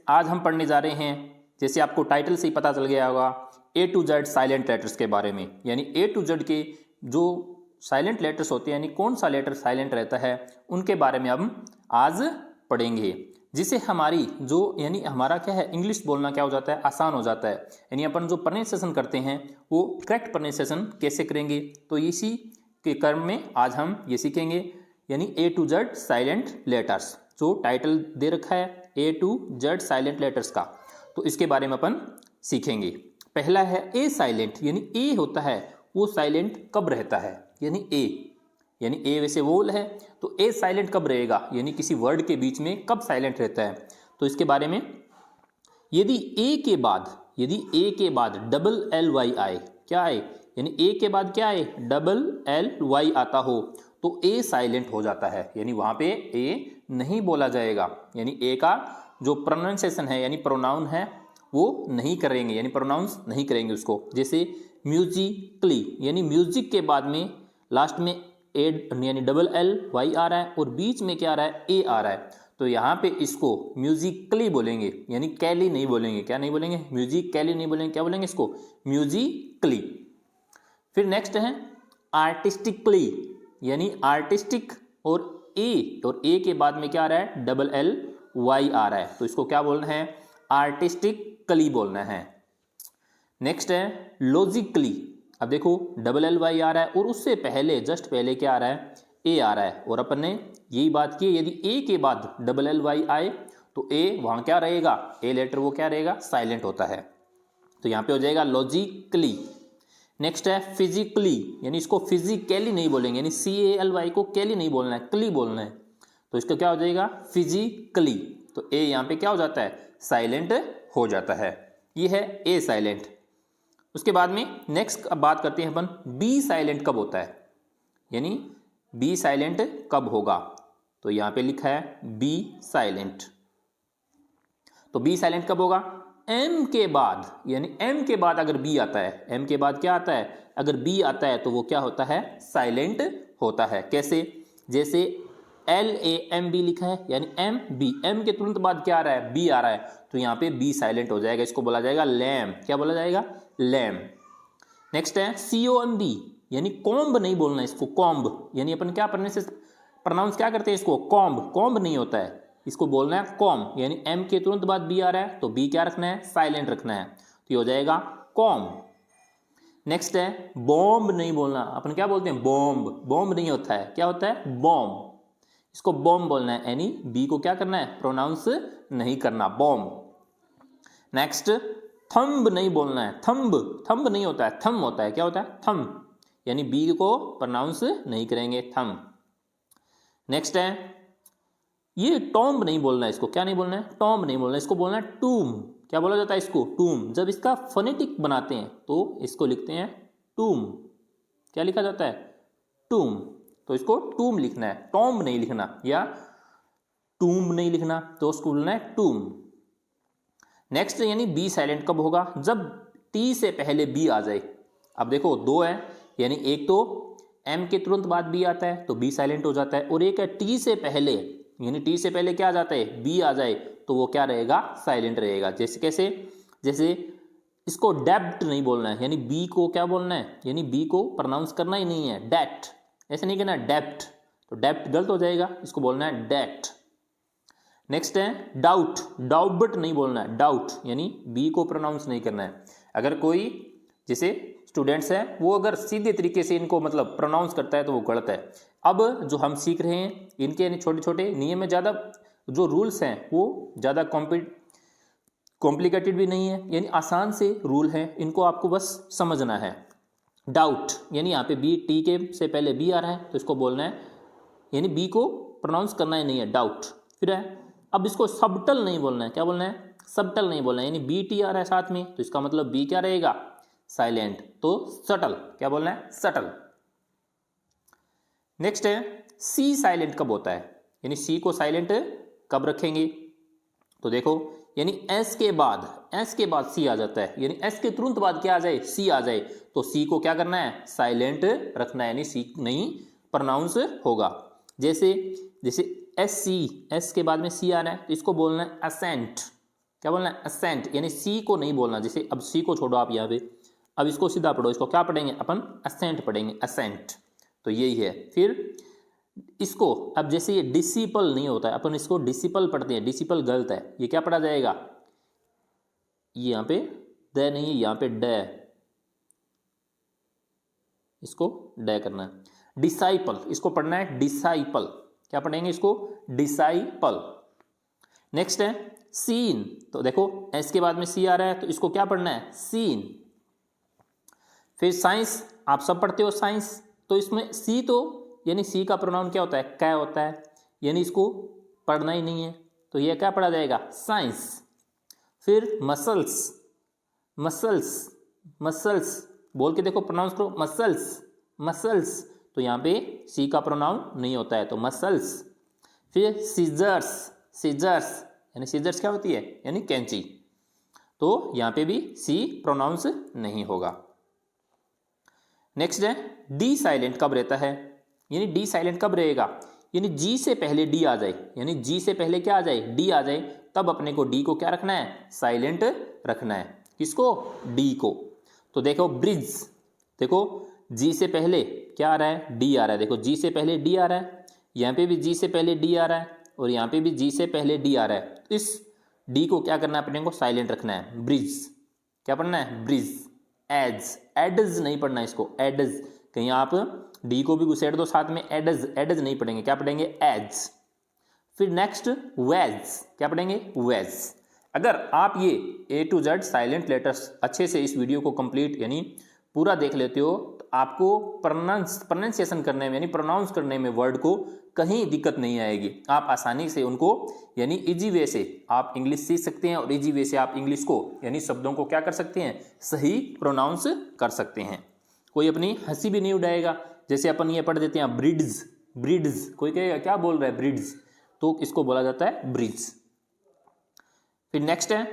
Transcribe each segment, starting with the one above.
आज हम पढ़ने जा रहे हैं, जैसे आपको टाइटल से ही पता चल गया होगा, ए टू जेड साइलेंट लेटर्स के बारे में। यानी ए टू जेड के जो साइलेंट लेटर्स होते हैं, यानी कौन सा लेटर साइलेंट रहता है, उनके बारे में हम आज पढ़ेंगे। जिसे हमारी जो यानी हमारा क्या है, इंग्लिश बोलना क्या हो जाता है, आसान हो जाता है। यानी अपन जो प्रोनाउंसिएशन करते हैं वो करेक्ट प्रोनाउंसिएशन कैसे करेंगे, तो इसी के क्रम में आज हम ये सीखेंगे। यानी ए टू जेड साइलेंट लेटर्स, जो टाइटल दे रखा है ए टू जेड साइलेंट लेटर्स का, तो इसके बारे में अपन सीखेंगे। पहला है ए साइलेंट, यानी ए होता है वो साइलेंट कब रहता है, यानी ए वैसे वोल है, तो ए साइलेंट कब रहेगा, यानी किसी वर्ड के बीच में कब साइलेंट रहता है। तो इसके बारे में, यदि ए के बाद डबल एल वाई आए, क्या आए, यानी ए के बाद क्या आए, डबल एल वाई आता हो, तो ए साइलेंट हो जाता है। यानी वहां पे ए नहीं बोला जाएगा, यानी ए का जो प्रोनाउंसिएशन है, यानी प्रोनाउन है, वो नहीं करेंगे, यानी प्रोनाउंस नहीं करेंगे उसको। जैसे म्यूजिकली, यानी म्यूजिक के बाद में लास्ट में ए यानी डबल एल वाई आ रहा है और बीच में क्या आ रहा है, ए आ रहा है, तो यहाँ पे इसको म्यूजिकली बोलेंगे, यानी कैली नहीं बोलेंगे। क्या नहीं बोलेंगे, म्यूजिक कैली नहीं बोलेंगे, क्या बोलेंगे इसको, म्यूजिकली। फिर नेक्स्ट है आर्टिस्टिकली, यानी आर्टिस्टिक और ए के बाद में क्या आ रहा है, डबल एल वाई आ रहा है, तो इसको क्या बोलना है, आर्टिस्टिकली बोलना है। नेक्स्ट है लॉजिकली, अब देखो डबल एल वाई आ रहा है और उससे पहले जस्ट पहले क्या आ रहा है, ए आ रहा है, और अपन ने यही बात की, यदि ए के बाद डबल एल वाई आए तो ए वहां क्या रहेगा, ए लेटर वो क्या रहेगा, साइलेंट होता है, तो यहाँ पे हो जाएगा लॉजिकली। नेक्स्ट है फिजिकली, यानी इसको फिजिकली नहीं बोलेंगे, यानी सी ए एल वाई को कैली नहीं बोलना है, क्ली बोलना है, तो इसका क्या हो जाएगा, फिजिकली। तो ए यहाँ पे क्या हो जाता है, साइलेंट हो जाता है। ये है ए साइलेंट। उसके बाद में नेक्स्ट अब बात करते हैं अपन, बी साइलेंट कब होता है, यानी बी साइलेंट कब होगा, तो यहां पे लिखा है बी साइलेंट। तो बी साइलेंट कब होगा, एम के बाद, यानी एम के बाद अगर बी आता है, एम के बाद क्या आता है, अगर बी आता है तो वो क्या होता है, साइलेंट होता है। कैसे, जैसे एल ए एम बी लिखा है, यानी एम बी, एम के तुरंत बाद क्या आ रहा है, बी आ रहा है, तो यहाँ पे बी साइलेंट हो जाएगा, इसको बोला जाएगा लैम। क्या बोला जाएगा, लैम। नेक्स्ट है सी ओ एम बी, यानी कॉम्ब नहीं बोलना इसको, कॉम्ब, यानी अपन क्या प्रोनाउंस क्या करते हैं इसको, कॉम्ब, कॉम्ब नहीं होता है, इसको बोलना है कॉम, यानी एम के तुरंत बाद बी आ रहा है तो बी क्या रखना है, साइलेंट रखना है, तो ये हो जाएगा कॉम। नेक्स्ट है बॉम्ब नहीं बोलना, अपन क्या बोलते हैं, बॉम्ब, बॉम्ब नहीं होता है, क्या होता है, बॉम्ब, इसको बॉम्ब बोलना है, यानी बी को क्या करना है, प्रोनाउंस नहीं करना, बॉम्ब। नेक्स्ट थंब नहीं बोलना है, थंब, थंब नहीं होता है, थम होता है, क्या होता है, थम, यानी बी को प्रोनाउंस नहीं करेंगे, थम। नेक्स्ट है ये टॉम्ब नहीं बोलना है, इसको क्या नहीं बोलना है, टॉम्ब नहीं बोलना है, इसको बोलना है टूम। क्या बोला जाता है इसको, टूम। जब इसका फोनेटिक बनाते हैं तो इसको लिखते हैं टूम, क्या लिखा जाता है, टूम, तो इसको टूम लिखना है, टॉम्ब नहीं लिखना, या टूम नहीं लिखना, तो उसको बोलना है टूम। नेक्स्ट यानी बी साइलेंट कब होगा, जब टी से पहले बी आ जाए। अब देखो दो है, यानी एक तो एम के तुरंत बाद बी आता है तो बी साइलेंट हो जाता है, और एक है टी से पहले, यानी टी से पहले क्या आ जाता है, बी आ जाए, तो वो क्या रहेगा, साइलेंट रहेगा। जैसे कैसे, जैसे इसको डेप्ट नहीं बोलना है, यानी बी को क्या बोलना है, यानी बी को प्रोनाउंस करना ही नहीं है, डेप्ट, ऐसे नहीं कहना डेप्ट, तो डेप्ट गलत हो जाएगा, इसको बोलना है डेप्ट। नेक्स्ट है डाउट, डाउट नहीं बोलना है, डाउट, यानी बी को प्रोनाउंस नहीं करना है। अगर कोई जैसे स्टूडेंट्स हैं वो अगर सीधे तरीके से इनको मतलब प्रोनाउंस करता है तो वो गलत है। अब जो हम सीख रहे हैं इनके यानी छोटे छोटे नियम में, ज़्यादा जो रूल्स हैं वो ज़्यादा कॉम्प्लिकेटेड भी नहीं है, यानी आसान से रूल हैं, इनको आपको बस समझना है। डाउट, यानी यहाँ पे बी, टी के से पहले बी आ रहा है तो इसको बोलना है, यानी बी को प्रोनाउंस करना ही नहीं है, डाउट। फिर है, अब इसको सबटल नहीं बोलना है, क्या बोलना है, सबटल नहीं बोलना है, यानी बी टी आ रहा है साथ में तो इसका मतलब बी क्या रहेगा, साइलेंट, तो सटल, क्या बोलना है, सटल। नेक्स्ट है सी साइलेंट कब होता है, यानी सी को साइलेंट कब रखेंगे, तो देखो यानी एस के बाद सी आ जाता है, यानी एस के तुरंत बाद क्या आ जाए, सी आ जाए, तो सी को क्या करना है, साइलेंट रखना है, यानी सी नहीं प्रोनाउंस होगा। जैसे एस सी, एस के बाद में सी आ रहा है तो इसको बोलना है असेंट, क्या बोलना है, असेंट, यानी सी को नहीं बोलना। जैसे अब सी को छोड़ो आप यहाँ पे, अब इसको सीधा पढ़ो, इसको क्या पढ़ेंगे अपन, असेंट पढ़ेंगे, असेंट। तो यही है। फिर इसको अब जैसे ये डिसिपल नहीं होता है, अपन इसको डिसिपल पढ़ते हैं, डिसिपल गलत है, ये क्या पढ़ा जाएगा, ये यहाँ पे द नहीं है, यहाँ पे ड, इसको ड करना है। डिसाइपल, इसको पढ़ना है डिसाइपल, क्या पढ़ेंगे इसको, डिसाइपल। नेक्स्ट है सीन, तो देखो एस के बाद में सी आ रहा है, तो इसको क्या पढ़ना है, सीन। फिर साइंस, आप सब पढ़ते हो साइंस, तो इसमें सी तो यानी सी का प्रोनाउन क्या होता है, कै होता है, यानी इसको पढ़ना ही नहीं है, तो यह क्या पढ़ा जाएगा, साइंस। फिर मसल्स, मसल्स, मसल्स बोल के देखो, प्रोनाउंस करो, मसल्स, मसल्स, तो यहाँ पे सी का प्रोनाउन नहीं होता है, तो मसल्स। फिर सीजर्स, सीजर्स यानी सीजर्स क्या होती है, यानी कैंची, तो यहाँ पे भी सी प्रोनाउंस नहीं होगा। नेक्स्ट है डी साइलेंट कब रहता है, यानी डी साइलेंट कब रहेगा, यानी जी से पहले डी आ जाए, यानी जी से पहले क्या आ जाए, डी आ जाए, तब अपने को डी को क्या रखना है, साइलेंट रखना है। किसको, डी को। तो देखो ब्रिज, देखो जी से पहले क्या आ रहा है, डी आ रहा है, देखो जी से पहले डी आ रहा है, यहाँ पे भी जी से पहले डी आ रहा है, और यहाँ पे भी जी से पहले डी आ रहा है, तो इस डी को क्या करना है, अपने को साइलेंट रखना है। ब्रिज, क्या पढ़ना है, ब्रिज। एज, एडज नहीं पढ़ना इसको, एडज, कहीं आप डी को भी घुसेड़ दो साथ में, एडज, एडज नहीं पढ़ेंगे, क्या पढ़ेंगे, एज। फिर नेक्स्ट वेज, क्या पढ़ेंगे, वेज। अगर आप ये ए टू जेड साइलेंट लेटर्स अच्छे से इस वीडियो को कंप्लीट यानी पूरा देख लेते हो, तो आपको प्रोनाउंसिएशन करने में यानी प्रोनाउंस करने में वर्ड को कहीं दिक्कत नहीं आएगी। आप आसानी से उनको यानी इजी वे से आप इंग्लिश सीख सकते हैं, और इजी वे से आप इंग्लिश को यानी शब्दों को क्या कर सकते हैं, सही प्रोनाउंस कर सकते हैं। कोई अपनी हंसी भी नहीं उड़ाएगा। जैसे अपन ये पढ़ देते हैं ब्रिड्स, ब्रिड्स, कोई कहेगा क्या बोल रहा है ब्रिड्स, तो इसको बोला जाता है ब्रिज। फिर नेक्स्ट है,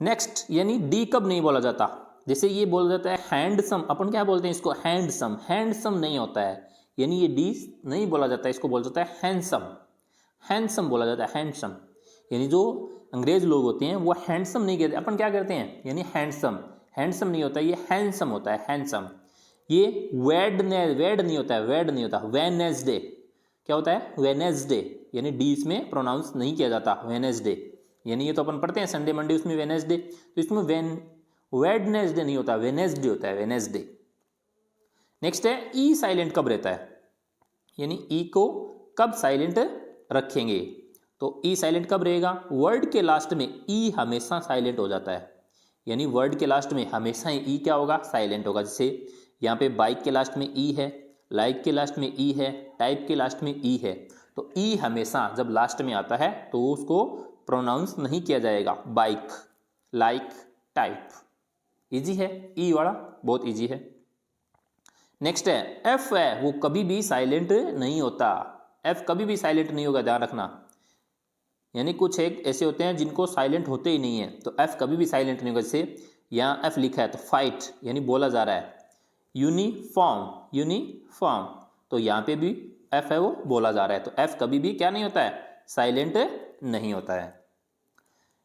नेक्स्ट यानी डी कब नहीं बोला जाता, जैसे ये बोला जाता है हैंडसम, अपन क्या बोलते हैं इसको, हैंडसम, हैंडसम नहीं होता है, यानी ये डी नहीं बोला जाता है, इसको बोला जाता है हैंडसम, हैंडसम बोला जाता है, हैंडसम। यानी जो अंग्रेज लोग होते हैं वो हैंडसम नहीं कहते, अपन क्या करते हैं, यानी हैंडसम, हैंडसम नहीं होता, ये हैंडसम होता है, हैंडसम। ये वेड नहीं होता है, वेड नहीं होता, वेनेसडे, क्या होता है, वेनेसडे, यानी डी इसमें प्रोनाउंस नहीं किया जाता, वेनेसडे, यानी ये तो अपन पढ़ते हैं संडे मंडे, उसमें वेनेसडे, तो इसमें वेडनेसडे नहीं होता, वेनेसडे होता है, वेनेसडे। नेक्स्ट है ई साइलेंट कब रहता है, यानी ई को कब साइलेंट रखेंगे, तो ई साइलेंट कब रहेगा, वर्ड के लास्ट में ई हमेशा साइलेंट हो जाता है, यानी वर्ड के लास्ट में हमेशा ई क्या होगा, साइलेंट होगा। जैसे यहाँ पे बाइक के लास्ट में ई है, लाइक के लास्ट में ई है, टाइप के लास्ट में ई है, तो ई हमेशा जब लास्ट में आता है तो उसको प्रोनाउंस नहीं किया जाएगा, बाइक, लाइक, टाइप। इजी है ई वाला, बहुत इजी है। नेक्स्ट है एफ है, वो कभी भी साइलेंट नहीं होता, एफ कभी भी साइलेंट नहीं होगा, ध्यान रखना। यानी कुछ एक ऐसे होते हैं जिनको साइलेंट होते ही नहीं है, तो एफ कभी भी साइलेंट नहीं होगा। जैसे यहाँ एफ लिखा है तो फाइट, यानी बोला जा रहा है। यूनिफॉर्म, यूनिफॉर्म, तो यहाँ पे भी एफ है, वो बोला जा रहा है, तो एफ कभी भी क्या नहीं होता है, साइलेंट नहीं होता है।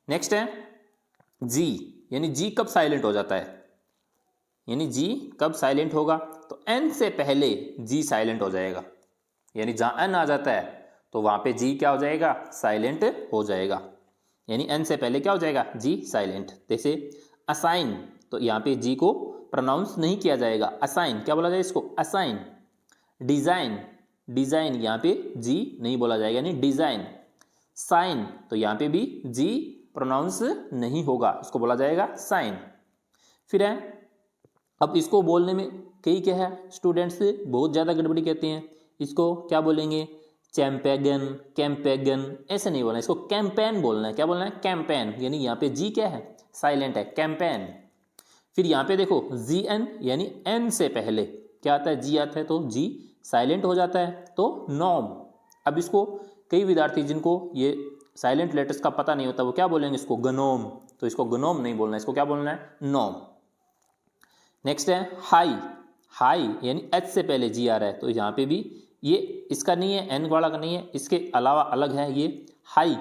नेक्स्ट है जी, यानी जी कब साइलेंट हो जाता है, यानी जी कब साइलेंट होगा, तो एन से पहले जी साइलेंट हो जाएगा, यानी जहां एन आ जाता है तो वहां पे जी क्या हो जाएगा, साइलेंट हो जाएगा, यानी एन से पहले क्या हो जाएगा, जी साइलेंट। जैसे असाइन, तो यहाँ पे जी को प्रोनाउंस नहीं किया जाएगा, असाइन, क्या बोला जाए इसको, असाइन। डिजाइन, डिजाइन, यहाँ पे जी नहीं बोला जाएगा, यानी डिजाइन। साइन, तो यहाँ पे भी जी प्रोनाउंस नहीं होगा, इसको बोला जाएगा साइन। फिर है, अब इसको बोलने में कई क्या है, स्टूडेंट्स बहुत ज़्यादा गड़बड़ी कहते हैं, इसको क्या बोलेंगे, चैम्पेगन, कैम्पेगन, ऐसे नहीं बोलना, इसको कैंपेन बोलना है। क्या बोलना है, कैंपेन, यानी यहाँ पे जी क्या है, साइलेंट है, कैंपेन। फिर यहाँ पे देखो जी एन, यानी एन से पहले क्या आता है, जी आता है, तो जी साइलेंट हो जाता है, तो नॉम। अब इसको कई विद्यार्थी जिनको ये साइलेंट लेटर्स का पता नहीं होता, वो क्या बोलेंगे इसको, गनोम, तो इसको गनोम नहीं बोलना, इसको क्या बोलना है, नॉम। नेक्स्ट है हाई, हाई यानी एच से पहले जी आ रहा है, तो यहाँ पे भी ये इसका नहीं है, एन वाला का नहीं है, इसके अलावा अलग है ये हाई,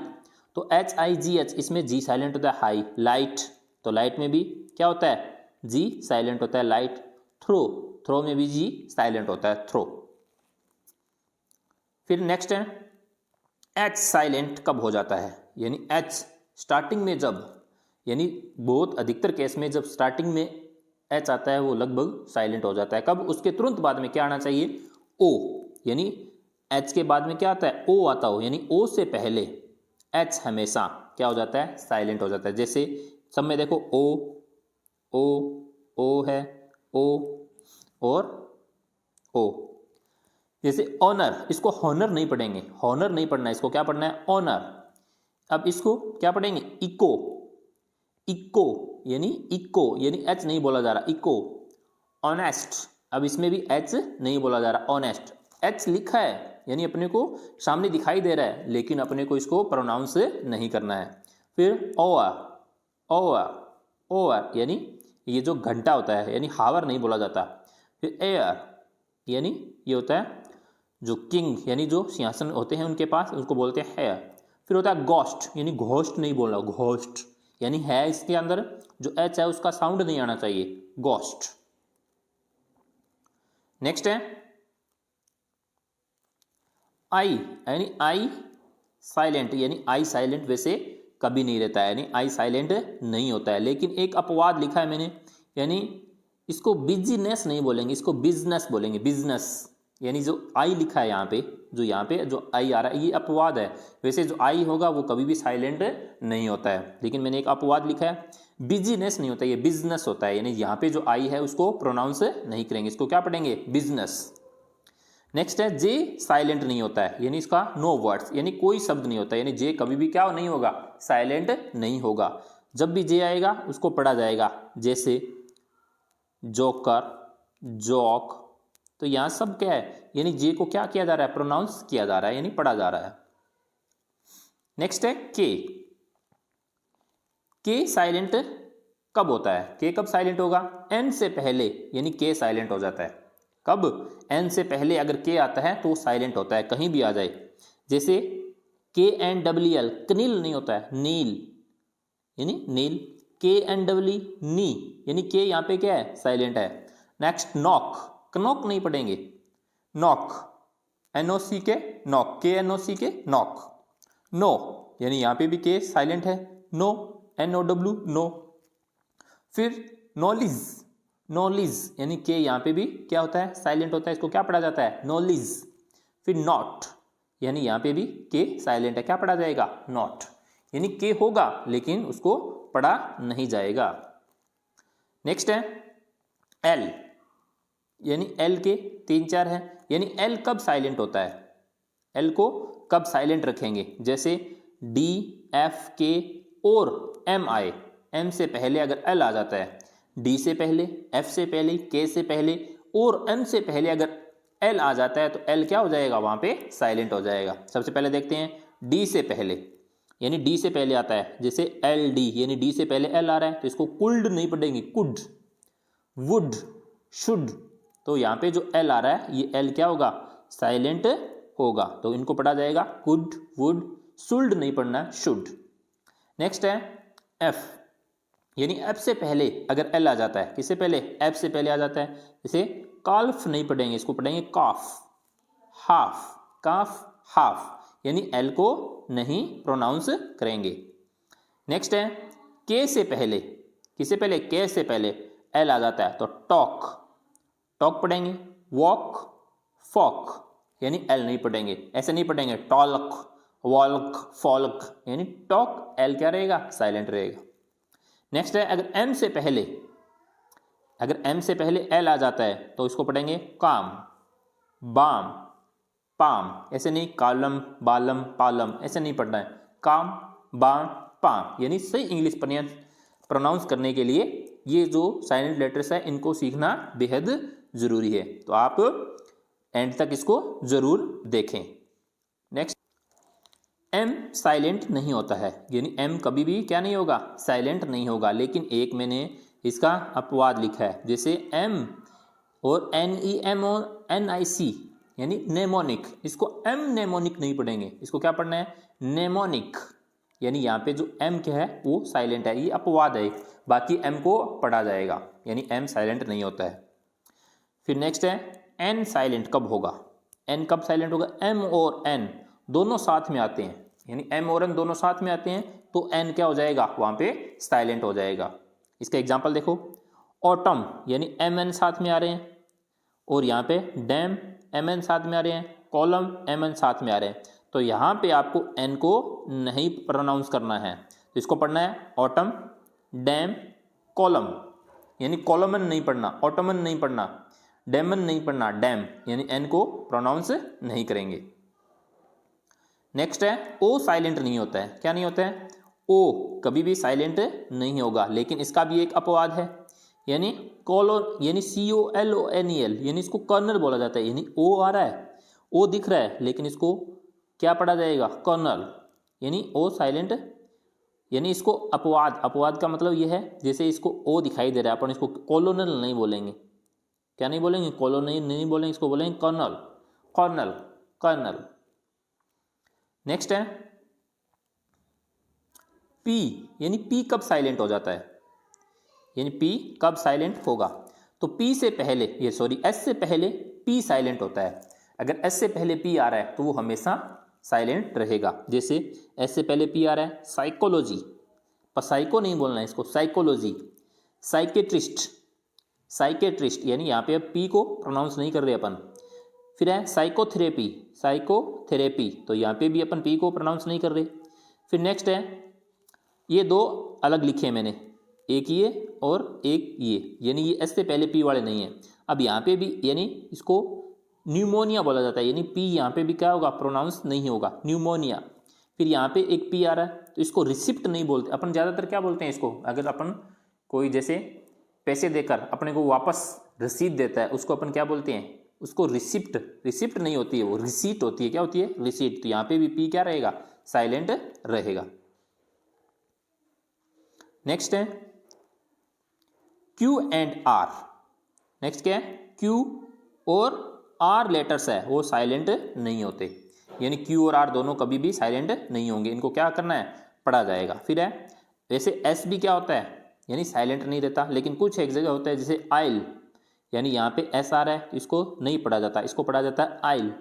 तो HIGH इसमें जी साइलेंट होता है हाई। लाइट, तो लाइट में भी क्या होता है, जी साइलेंट होता है लाइट। थ्रो, थ्रो में भी जी साइलेंट होता है थ्रो। फिर नेक्स्ट है एच साइलेंट कब हो जाता है, यानी एच स्टार्टिंग में जब, यानी बहुत अधिकतर केस में जब स्टार्टिंग में एच आता है वो लगभग साइलेंट हो जाता है। कब, उसके तुरंत बाद में क्या आना चाहिए, ओ, यानी एच के बाद में क्या आता है, ओ आता हो, यानी ओ से पहले एच हमेशा क्या हो जाता है, साइलेंट हो जाता है। जैसे सब में देखो ओ ओ ओ है, ओ और ओ। जैसे ऑनर, इसको हॉनर नहीं पढ़ेंगे, हॉनर नहीं पढ़ना है, इसको क्या पढ़ना है, ऑनर। अब इसको क्या पढ़ेंगे, इको, इको यानी इको, यानी एच नहीं बोला जा रहा, इको। ऑनेस्ट, अब इसमें भी एच नहीं बोला जा रहा, ऑनेस्ट। एच लिखा है यानी अपने को सामने दिखाई दे रहा है, लेकिन अपने को इसको प्रोनाउंस नहीं करना है। फिर ओआ, ओआ, ओआर, यानी ये जो घंटा होता है, यानी हावर नहीं बोला जाता। फिर एयर, यानी ये होता है जो किंग, यानी जो सिंहासन होते हैं उनके पास, उसको बोलते हैं हेयर। फिर होता है गोस्ट, यानी घोस्ट नहीं बोलना, घोस्ट यानी है इसके अंदर जो एच है उसका साउंड नहीं आना चाहिए, गोस्ट। नेक्स्ट है आई, यानी आई साइलेंट, यानी आई साइलेंट वैसे कभी नहीं रहता है, यानी आई साइलेंट नहीं होता है, लेकिन एक अपवाद लिखा है मैंने, यानी इसको बिजनेस नहीं बोलेंगे, इसको बिजनेस बोलेंगे, बिजनेस। यानी जो आई लिखा है यहाँ पे जो आई आ रहा है ये अपवाद है, वैसे जो आई होगा वो कभी भी साइलेंट नहीं होता है, लेकिन मैंने एक अपवाद लिखा है, बिजनेस नहीं होता, ये बिजनेस होता है, यानी यहाँ पे जो आई है उसको प्रोनाउंस नहीं करेंगे, इसको क्या पढ़ेंगे, बिजनेस। नेक्स्ट है जे साइलेंट नहीं होता है, यानी इसका नो वर्ड्स, यानी कोई शब्द नहीं होता, यानी जे कभी भी क्या नहीं होगा, साइलेंट नहीं होगा। जब भी जे आएगा उसको पढ़ा जाएगा, जैसे जोकर, जॉक, तो यहां सब क्या है, यानी जे को क्या किया जा रहा है, प्रोनाउंस किया जा रहा है, यानी पढ़ा जा रहा है। नेक्स्ट है के साइलेंट कब होता है, के कब साइलेंट होगा, एन से पहले, यानी के साइलेंट हो जाता है। कब, एन से पहले अगर के आता है तो साइलेंट होता है, कहीं भी आ जाए। जैसे KNWL, कनील नहीं होता है, नील, यानी नील। KNWL, नी, यानी के यहाँ पे क्या है, साइलेंट है। नेक्स्ट नॉक, कनॉक नहीं पढ़ेंगे, नॉक, NOC के नॉक, KNOC के नॉक। नो, यानी यहाँ पे भी के साइलेंट है, नो, NOW, नो। फिर नॉलेज, नॉलेज, यानी के यहाँ पे भी क्या होता है, साइलेंट होता है, इसको क्या पढ़ा जाता है, नॉलेज। फिर नॉट, यानी यहाँ पे भी के साइलेंट है, क्या पढ़ा जाएगा, नॉट, यानी के होगा लेकिन उसको पढ़ा नहीं जाएगा। नेक्स्ट है एल, यानी एल के 3-4 है, यानी एल कब साइलेंट होता है, एल को कब साइलेंट रखेंगे, जैसे D, F, K और M आए, M से पहले अगर L आ जाता है, D से पहले, F से पहले, K से पहले और M से पहले अगर L आ जाता है तो L क्या हो जाएगा, वहां पे साइलेंट हो जाएगा। सबसे पहले देखते हैं D से पहले, यानी D से पहले आता है, जैसे LD, यानी D से पहले L आ रहा है तो इसको कुल्ड नहीं पढ़ेंगे, कुड। वुड, शुड, तो यहाँ पे जो L आ रहा है ये L क्या होगा, साइलेंट होगा, तो इनको पढ़ा जाएगा कुड, वुड। शुल्ड नहीं पढ़ना है, शुड। नेक्स्ट है F, यानी F से पहले अगर L आ जाता है, किससे पहले, F से पहले आ जाता है, जैसे काल्फ नहीं पढ़ेंगे, इसको पढ़ेंगे काफ, हाफ, काफ, हाफ, यानी L को नहीं प्रोनाउंस करेंगे। नेक्स्ट है K से पहले, किससे पहले, K से पहले L आ जाता है तो टॉक, टॉक पढ़ेंगे। वॉक, फॉक, यानी L नहीं पढ़ेंगे, ऐसे नहीं पढ़ेंगे टॉलक, वॉल्क, फॉल्क, यानी टॉक, L क्या रहेगा, साइलेंट रहेगा। नेक्स्ट है अगर M से पहले, अगर M से पहले L आ जाता है तो इसको पढ़ेंगे काम, बाम, पाम, ऐसे नहीं कालम, बालम, पालम, ऐसे नहीं पढ़ना है, काम, बाम, पाम, यानी सही इंग्लिश प्रोनाउंस करने के लिए ये जो साइलेंट लेटर्स है इनको सीखना बेहद जरूरी है, तो आप एंड तक इसको जरूर देखें। नेक्स्ट, M साइलेंट नहीं होता है, यानी M कभी भी क्या नहीं होगा, साइलेंट नहीं होगा, लेकिन एक मैंने इसका अपवाद लिखा है, जैसे M और NEM और NIC, यानी नेमोनिक, इसको M नेमोनिक नहीं पढ़ेंगे, इसको क्या पढ़ना है, नेमोनिक, यानी यहाँ पे जो एम क्या है वो साइलेंट है, ये अपवाद है, बाकी एम को पढ़ा जाएगा, यानी एम साइलेंट नहीं होता है। फिर नेक्स्ट है एन साइलेंट कब होगा, एन कब साइलेंट होगा, एम और एन दोनों साथ में आते हैं, यानी एम और एन दोनों साथ में आते हैं तो एन क्या हो जाएगा, वहाँ पे साइलेंट हो जाएगा। इसका एग्जाम्पल देखो, ऑटम यानी एम एन साथ में आ रहे हैं, और यहाँ पे डैम एम एन साथ में आ रहे हैं, कॉलम एम एन साथ में आ रहे हैं, तो यहाँ पे आपको एन को नहीं प्रोनाउंस करना है, तो इसको पढ़ना है ऑटम डैम कॉलम, यानी कॉलमन नहीं पढ़ना, ऑटमन नहीं पढ़ना, डैमन नहीं पढ़ना, डैम, यानी एन को प्रोनाउंस नहीं करेंगे। नेक्स्ट है ओ साइलेंट नहीं होता है, क्या नहीं होता है, ओ कभी भी साइलेंट नहीं होगा, लेकिन इसका भी एक अपवाद है, यानी कोलोन यानी COLONEL, यानी इसको कर्नल बोला जाता है, यानी ओ आ रहा है, ओ दिख रहा है, लेकिन इसको क्या पढ़ा जाएगा, कर्नल, यानी ओ साइलेंट, यानी इसको अपवाद, अपवाद का मतलब यह है जैसे इसको ओ दिखाई दे रहा है, अपन इसको कोलोनल नहीं बोलेंगे, क्या नहीं बोलेंगे, कोलोनल नहीं बोलेंगे, इसको बोलेंगे कर्नल, कर्नल, कर्नल। नेक्स्ट है पी, यानी पी कब साइलेंट हो जाता है, यानी पी कब साइलेंट होगा, तो पी से पहले ये सॉरी एस से पहले पी साइलेंट होता है, अगर एस से पहले पी आ रहा है तो वो हमेशा साइलेंट रहेगा। जैसे एस से पहले पी आ रहा है साइकोलॉजी, पर साइको नहीं बोलना है इसको, साइकोलॉजी, साइकेट्रिस्ट, साइकेट्रिस्ट, यानी यहाँ पे अब पी को प्रोनाउंस नहीं कर रहे अपन। फिर है साइकोथेरेपी, साइकोथेरेपी, तो यहाँ पे भी अपन पी को प्रोनाउंस नहीं कर रहे। फिर नेक्स्ट है, ये दो अलग लिखे हैं मैंने, एक ये और एक ये, यानी ये एस से पहले पी वाले नहीं है। अब यहाँ पे भी यानी इसको न्यूमोनिया बोला जाता है, यानी पी यहाँ पे भी क्या होगा, प्रोनाउंस नहीं होगा, न्यूमोनिया। फिर यहाँ पे एक पी आ रहा है तो इसको रिसिप्ट नहीं बोलते अपन, ज़्यादातर क्या बोलते हैं इसको, अगर अपन कोई जैसे पैसे देकर अपने को वापस रसीद देता है उसको अपन क्या बोलते हैं, उसको रिसिप्ट, रिसिप्ट नहीं होती है वो रिसीट होती है, क्या होती है, रिसीट। तो यहाँ पे भी पी क्या रहेगा, साइलेंट रहेगा। नेक्स्ट है क्यू एंड आर, नेक्स्ट क्या है, क्यू और आर लेटर्स है वो साइलेंट नहीं होते, यानी क्यू और आर दोनों कभी भी साइलेंट नहीं होंगे, इनको क्या करना है, पढ़ा जाएगा। फिर है वैसे एस भी क्या होता है, यानी साइलेंट नहीं रहता, लेकिन कुछ एक जगह होता है जैसे आइल, यानी यहाँ पे एस आ रहा है तो इसको नहीं पढ़ा जाता, इसको पढ़ा जाता है आइल।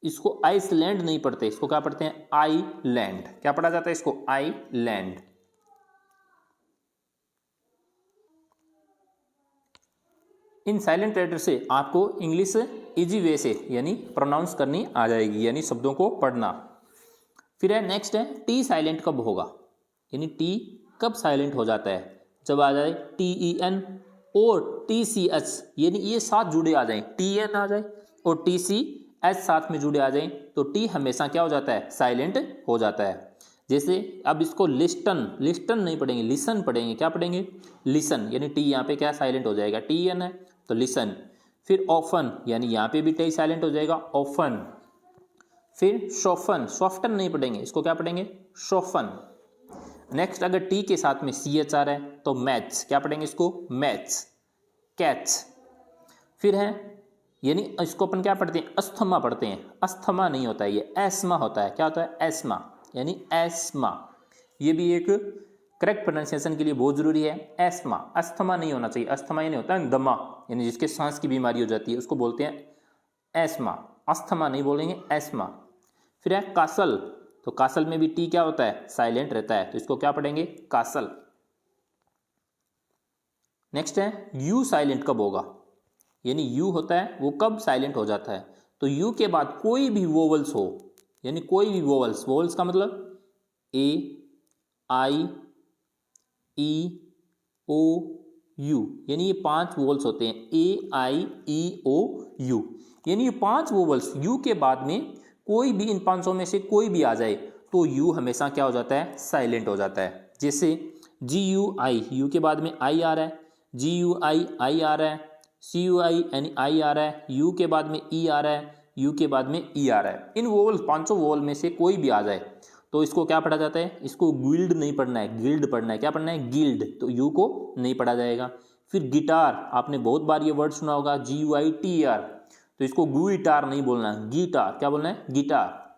इसको आइसलैंड नहीं पढ़ते, इसको क्या पढ़ते हैं, आईलैंड, क्या पढ़ा जाता है इसको, आईलैंड। इन साइलेंट लेटर से आपको इंग्लिश इजी वे से यानी प्रोनाउंस करनी आ जाएगी, यानी शब्दों को पढ़ना। फिर है नेक्स्ट है टी साइलेंट कब होगा, यानी टी कब साइलेंट हो जाता है, जब आ जाए TEN और TCH, यानी ये साथ जुड़े आ जाए, TN आ जाए और TCH साथ में जुड़े आ जाए तो टी हमेशा क्या हो जाता है, साइलेंट हो जाता है। जैसे अब इसको लिस्टन, लिस्टन नहीं पढ़ेंगे, लिसन पढ़ेंगे, क्या पढ़ेंगे, लिसन, यानी टी यहाँ पे क्या साइलेंट हो जाएगा, TN है तो लिसन। फिर ऑफन, यानी यहाँ पे भी टी साइलेंट हो जाएगा, ऑफन। फिर सोफन, सॉफ्टन नहीं पढ़ेंगे, इसको क्या पढ़ेंगे, सोफन। नेक्स्ट अगर टी के साथ में CH आ रहा है तो मैच, क्या पढ़ेंगे इसको, मैच, कैच। फिर है यानी इसको अपन क्या पढ़ते हैं, अस्थमा पढ़ते हैं, अस्थमा नहीं होता है ये, एस्मा होता है, क्या होता है, एस्मा, यानी एस्मा। ये भी एक करेक्ट प्रोनाउंसिएशन के लिए बहुत जरूरी है, एस्मा, अस्थमा नहीं होना चाहिए, अस्थमा ये नहीं होता है दमा, यानी जिसके सांस की बीमारी हो जाती है उसको बोलते हैं एस्मा, अस्थमा नहीं बोलेंगे, एस्मा। फिर है कासल, तो कासल में भी टी क्या होता है, साइलेंट रहता है, तो इसको क्या पढ़ेंगे, कासल। नेक्स्ट है यू साइलेंट कब होगा, यानी यू होता है वो कब साइलेंट हो जाता है, तो यू के बाद कोई भी वोवल्स हो, यानी कोई भी वोवल्स, वोवल्स का मतलब A I E O U, यानी ये 5 वोवल्स होते हैं, A I E O U, यानी ये 5 वोवल्स यू के बाद में कोई भी इन 500 में से कोई भी आ जाए तो यू हमेशा क्या हो जाता है, साइलेंट हो जाता है। जैसे GUI, यू के बाद में आई आ रहा है, GUI आई आ रहा है, CUI यानी आई आ रहा है, यू के बाद में E आ रहा है, यू के बाद में E आ रहा है। इन वोवल 500 वोवल में से कोई भी आ जाए तो इसको क्या पढ़ा जाता है, इसको गिल्ड नहीं पढ़ना है, गिल्ड पढ़ना है, क्या पढ़ना है, गिल्ड, तो यू को नहीं पढ़ा जाएगा। फिर गिटार, आपने बहुत बार ये वर्ड सुना होगा, GUITAR, तो इसको गुइटार नहीं बोलना है, गिटार, क्या बोलना है, गिटार।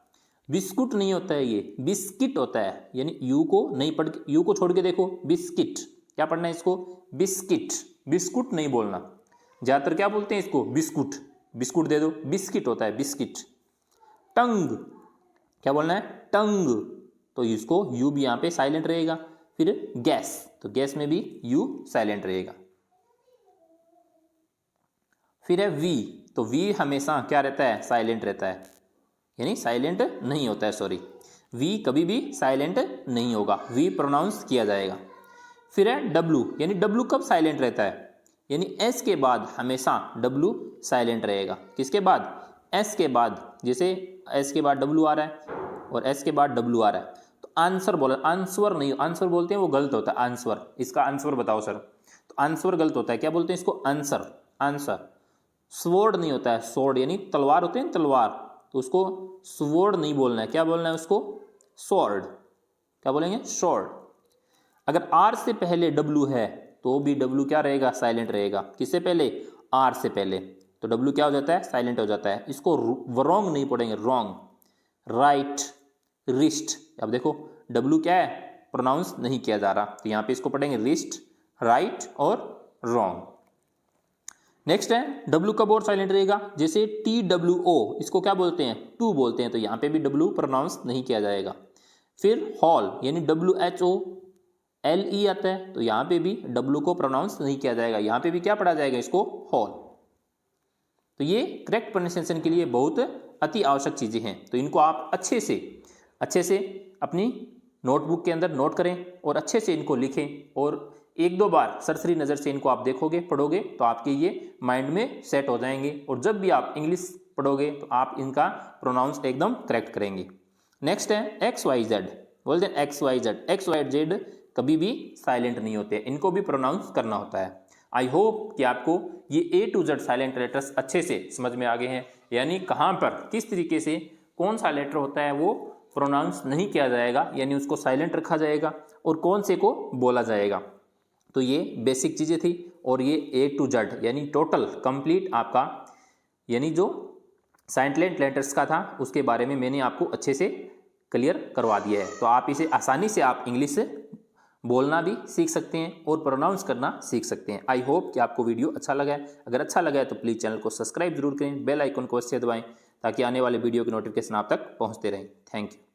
बिस्कुट नहीं होता है, ये बिस्किट होता है, यानी यू को नहीं पढ़ के, यू को छोड़ के देखो, बिस्किट, क्या पढ़ना है इसको, बिस्किट, बिस्कुट नहीं बोलना। ज़्यादातर क्या बोलते हैं इसको, बिस्कुट, बिस्कुट दे दो, बिस्किट होता है बिस्किट। टंग, क्या बोलना है, टंग, तो इसको यू भी यहाँ पे साइलेंट रहेगा। फिर गैस, तो गैस में भी यू साइलेंट रहेगा। फिर है वी, तो वी हमेशा क्या रहता है, साइलेंट रहता है, यानी साइलेंट नहीं होता है, सॉरी, वी कभी भी साइलेंट नहीं होगा, वी प्रोनाउंस किया जाएगा। फिर है डब्लू, यानी डब्लू कब साइलेंट रहता है, यानी एस के बाद हमेशा डब्लू साइलेंट रहेगा। किसके बाद, एस के बाद, जैसे एस के बाद डब्लू आ रहा है और एस के बाद डब्लू आ रहा है, तो आंसर बोला, आंसर नहीं, आंसर बोलते हैं वो गलत होता है, आंसर, इसका आंसर बताओ सर, तो आंसर गलत होता है, क्या बोलते हैं इसको, आंसर, आंसर। स्वॉर्ड नहीं होता है, स्वॉर्ड यानी तलवार होते हैं, तलवार, तो उसको स्वॉर्ड नहीं बोलना है, क्या बोलना है उसको, स्वॉर्ड, क्या बोलेंगे, स्वॉर्ड। अगर आर से पहले डब्लू है तो भी डब्लू क्या रहेगा, साइलेंट रहेगा। किससे पहले, आर से पहले, तो डब्लू क्या हो जाता है, साइलेंट हो जाता है। इसको रॉन्ग नहीं पढ़ेंगे, रॉन्ग, राइट, रिस्ट, अब देखो डब्लू क्या है, प्रोनाउंस नहीं किया जा रहा, तो यहाँ पे इसको पढ़ेंगे रिस्ट, राइट और रॉन्ग। नेक्स्ट है डब्लू कब और साइलेंट रहेगा, जैसे टी डब्ल्यू ओ, इसको क्या बोलते हैं, टू बोलते हैं, तो यहाँ पे भी डब्लू प्रोनाउंस नहीं किया जाएगा। फिर हॉल, यानी W H O L E आता है, तो यहाँ पे भी डब्लू को प्रोनाउंस नहीं किया जाएगा, यहाँ पे भी क्या पढ़ा जाएगा इसको, हॉल। तो ये करेक्ट प्रोनाउंसिएशन के लिए बहुत अति आवश्यक चीज़ें हैं, तो इनको आप अच्छे से अपनी नोटबुक के अंदर नोट करें और अच्छे से इनको लिखें, और एक दो बार सरसरी नज़र से इनको आप देखोगे, पढ़ोगे, तो आपके ये माइंड में सेट हो जाएंगे, और जब भी आप इंग्लिश पढ़ोगे तो आप इनका प्रोनाउंस एकदम करेक्ट करेंगे। नेक्स्ट है एक्स वाई जेड, बोलते हैं X Y Z, X Y Z कभी भी साइलेंट नहीं होते, इनको भी प्रोनाउंस करना होता है। आई होप कि आपको ये ए टू जेड साइलेंट लेटर्स अच्छे से समझ में आ गए हैं, यानी कहाँ पर किस तरीके से कौन सा लेटर होता है वो प्रोनाउंस नहीं किया जाएगा, यानी उसको साइलेंट रखा जाएगा, और कौन से को बोला जाएगा। तो ये बेसिक चीज़ें थी, और ये ए टू जेड यानी टोटल कंप्लीट आपका, यानी जो साइलेंट लेटर्स का था उसके बारे में मैंने आपको अच्छे से क्लियर करवा दिया है। तो आप इसे आसानी से आप इंग्लिश से बोलना भी सीख सकते हैं और प्रोनाउंस करना सीख सकते हैं। आई होप कि आपको वीडियो अच्छा लगा है, अगर अच्छा लगा है तो प्लीज़ चैनल को सब्सक्राइब जरूर करें, बेल आइकन को अवश्य दबाएं, ताकि आने वाले वीडियो की नोटिफिकेशन आप तक पहुंचते रहें। Thank you.